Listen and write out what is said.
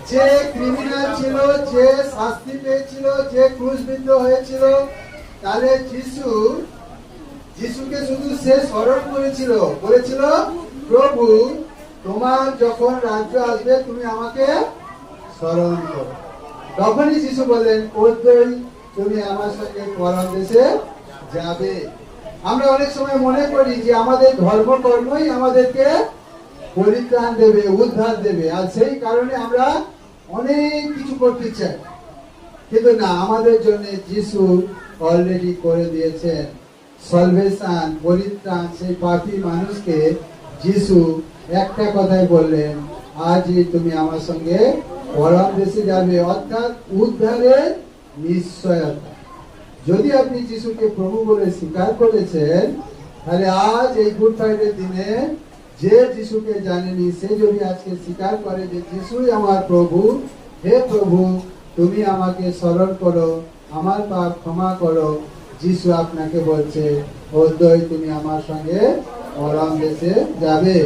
যে ক্রিমিনাল ছিল, যে শাস্তি পেয়েছিল, যে ক্রুশবিদ্ধ হয়েছিল, তাহলে যিশুকে শুধু সে স্মরণ করেছিল, বলেছিল প্রভু তোমার যখন রাজ্য আসবে তুমি আমাকে স্মরণ করো। তখনই যিশু বললেন অদ্বৈ তুমি আমার সঙ্গে পরম দেশে যাবে। আমরা অনেক সময় মনে করি যে আমাদের ধর্মকর্মই আমাদেরকে পরিত্রাণ দেবে, উদ্ধার দেবে, আর সেই কারণে আমরা অনেক কিছু করতে চাই, কিন্তু না, আমাদের জন্য যিশু অলরেডি করে দিয়েছেন সলভেশন, পরিত্রাণ। সেই পাপী মানুষকে যিশু একটা কথাই বললেন, আজই তুমি আমার সঙ্গে পরম দেশে যাবে, অর্থাৎ উদ্ধারের নিশ্চয়তা। যদি আপনি যিশুকে প্রভু বলে স্বীকার করেছেন, তাহলে আজ এই গুড ফ্রাইডে দিনে যে যিশুকে জানেনি সে যদি আজকে স্বীকার করে যে যিশুই আমার প্রভু, হে প্রভু তুমি আমাকে স্মরণ করো, আমার পাপ ক্ষমা করো, যিশু আপনাকে বলছে অদ্বৈ তুমি আমার সঙ্গে পরম দেশে যাবে।